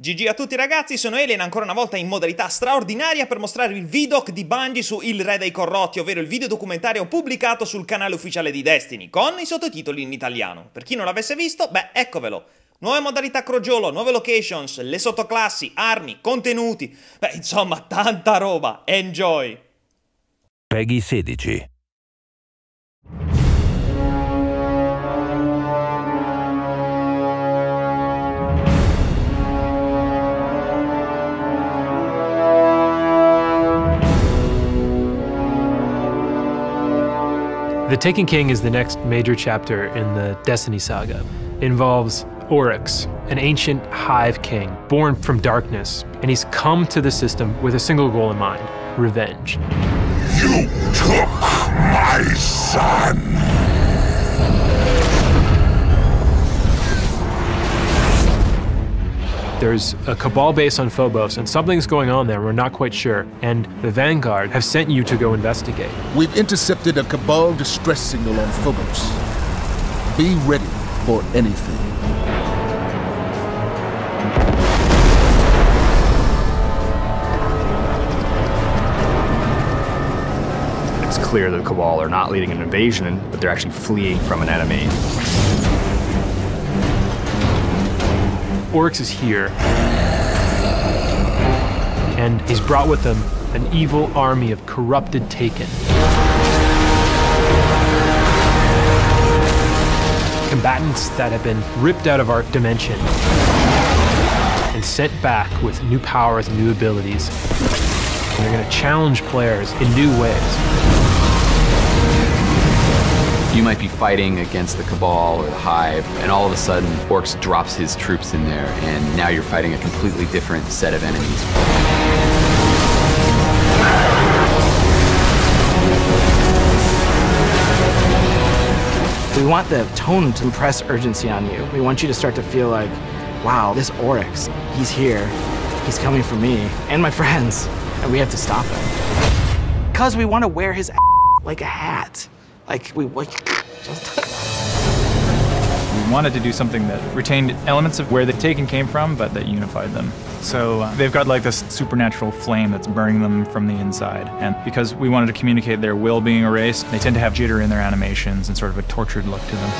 GG a tutti ragazzi, sono Alien ancora una volta in modalità straordinaria per mostrarvi il V-Doc di Bungie su Il Re dei Corrotti, ovvero il videodocumentario pubblicato sul canale ufficiale di Destiny, con i sottotitoli in italiano. Per chi non l'avesse visto, beh, eccovelo. Nuove modalità crogiolo, nuove locations, le sottoclassi, armi, contenuti, beh, insomma, tanta roba. Enjoy! Peggy 16. The Taken King is the next major chapter in the Destiny saga. It involves Oryx, an ancient hive king, born from darkness, and he's come to the system with a single goal in mind: revenge. You took my son! There's a Cabal base on Phobos, and something's going on there, we're not quite sure, and the Vanguard have sent you to go investigate. We've intercepted a Cabal distress signal on Phobos. Be ready for anything. It's clear the Cabal are not leading an invasion, but they're actually fleeing from an enemy. Oryx is here, and he's brought with him an evil army of corrupted Taken. Combatants that have been ripped out of our dimension and sent back with new powers and new abilities. And they're going to challenge players in new ways. You might be fighting against the Cabal or the Hive, and all of a sudden, Orcs drops his troops in there, and now you're fighting a completely different set of enemies. We want the tone to impress urgency on you. We want you to start to feel like, wow, this Oryx, he's here, he's coming for me and my friends, and we have to stop him. Because we want to wear his like a hat. We wanted to do something that retained elements of where the Taken came from, but that unified them. So they've got like this supernatural flame that's burning them from the inside. And because we wanted to communicate their will being erased, they tend to have jitter in their animations and sort of a tortured look to them.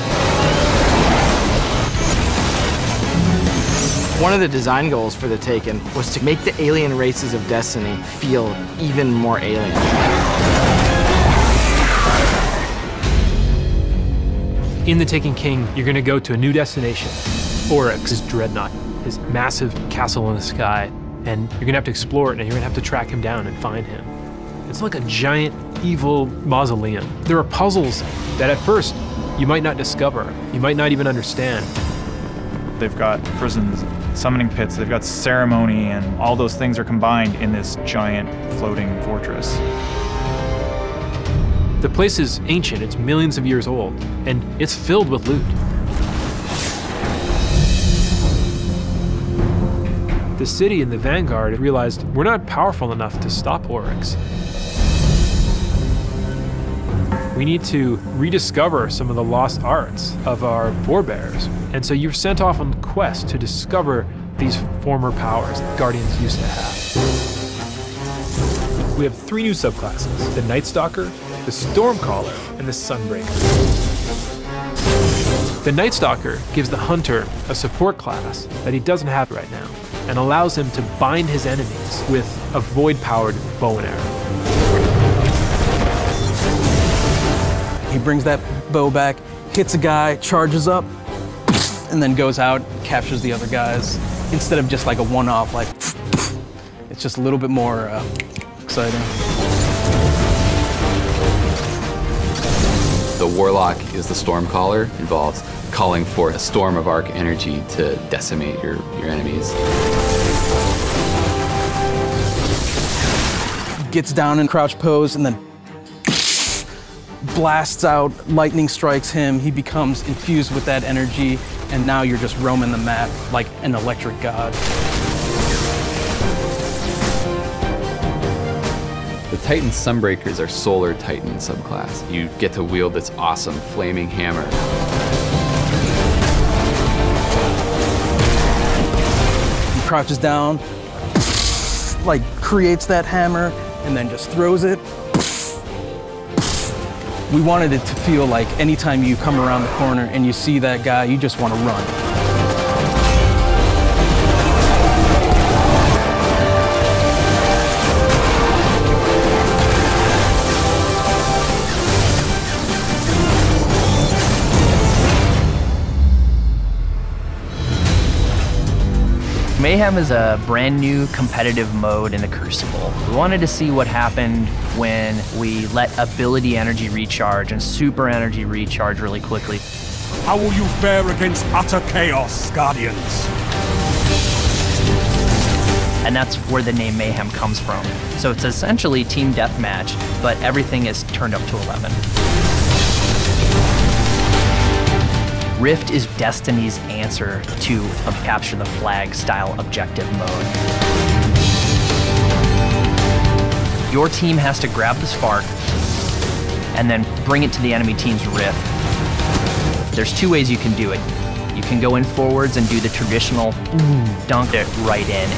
One of the design goals for the Taken was to make the alien races of Destiny feel even more alien. In the Taken King, you're going to go to a new destination, Oryx, his dreadnought, his massive castle in the sky, and you're going to have to explore it, and you're going to have to track him down and find him. It's like a giant, evil mausoleum. There are puzzles that at first you might not discover, you might not even understand. They've got prisons, summoning pits, they've got ceremony, and all those things are combined in this giant floating fortress. The place is ancient, it's millions of years old, and it's filled with loot. The city and the Vanguard realized we're not powerful enough to stop Oryx. We need to rediscover some of the lost arts of our forebears. And so you're sent off on the quest to discover these former powers that Guardians used to have. We have 3 new subclasses: the Night Stalker, the Stormcaller, and the Sunbreaker. The Night Stalker gives the Hunter a support class that he doesn't have right now, and allows him to bind his enemies with a void-powered bow and arrow. He brings that bow back, hits a guy, charges up, and then goes out, captures the other guys. Instead of just like a one-off, like, it's just a little bit more exciting. The Warlock is the Stormcaller, involves calling for a storm of arc energy to decimate your enemies. Gets down in crouch pose and then blasts out, lightning strikes him, he becomes infused with that energy, and now you're just roaming the map like an electric god. The Titan Sunbreakers are Solar Titan subclass. You get to wield this awesome flaming hammer. crouches down, like creates that hammer, and then just throws it. We wanted it to feel like anytime you come around the corner and you see that guy, you just want to run. Mayhem is a brand new competitive mode in the Crucible. We wanted to see what happened when we let ability energy recharge and super energy recharge really quickly. How will you fare against utter chaos, Guardians? And that's where the name Mayhem comes from. So it's essentially team deathmatch, but everything is turned up to 11. Rift is Destiny's answer to a capture the flag style objective mode. Your team has to grab the spark and then bring it to the enemy team's rift. There's two ways you can do it. You can go in forwards and do the traditional dunk it right in.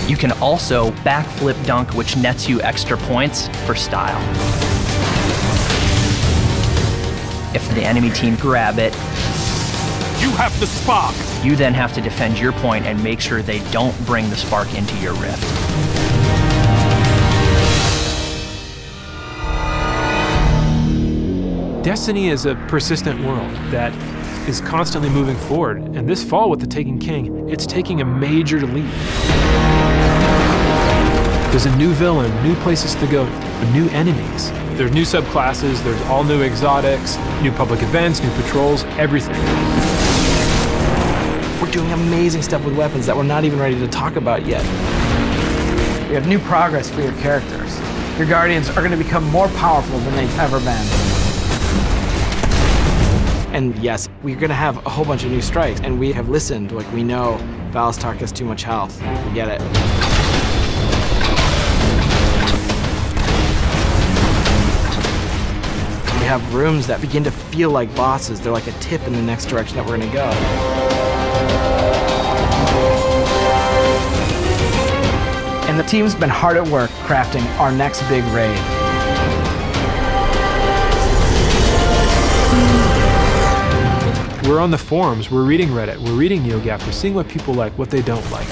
You can also backflip dunk, which nets you extra points for style. If the enemy team grab it, you have the spark. You then have to defend your point and make sure they don't bring the spark into your rift. Destiny is a persistent world that is constantly moving forward, and this fall with the Taken King, it's taking a major leap. There's a new villain, new places to go, new enemies. There's new subclasses, there's all new exotics, new public events, new patrols, everything. We're doing amazing stuff with weapons that we're not even ready to talk about yet. We have new progress for your characters. Your Guardians are going to become more powerful than they've ever been. And yes, we're going to have a whole bunch of new strikes, and we have listened. Like, we know Valistark has too much health. We get it. We have rooms that begin to feel like bosses. They're like a tip in the next direction that we're going to go. And the team's been hard at work crafting our next big raid. We're on the forums, we're reading Reddit, we're reading NeoGAF, we're seeing what people like, what they don't like.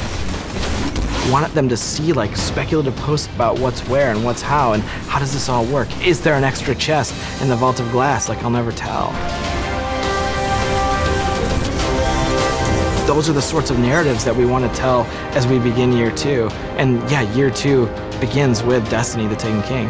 We wanted them to see like speculative posts about what's where and what's how and how does this all work? Is there an extra chest in the Vault of Glass? Like, I'll never tell. Those are the sorts of narratives that we want to tell as we begin year 2. And yeah, year 2 begins with Destiny, the Taken King.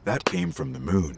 That came from the moon.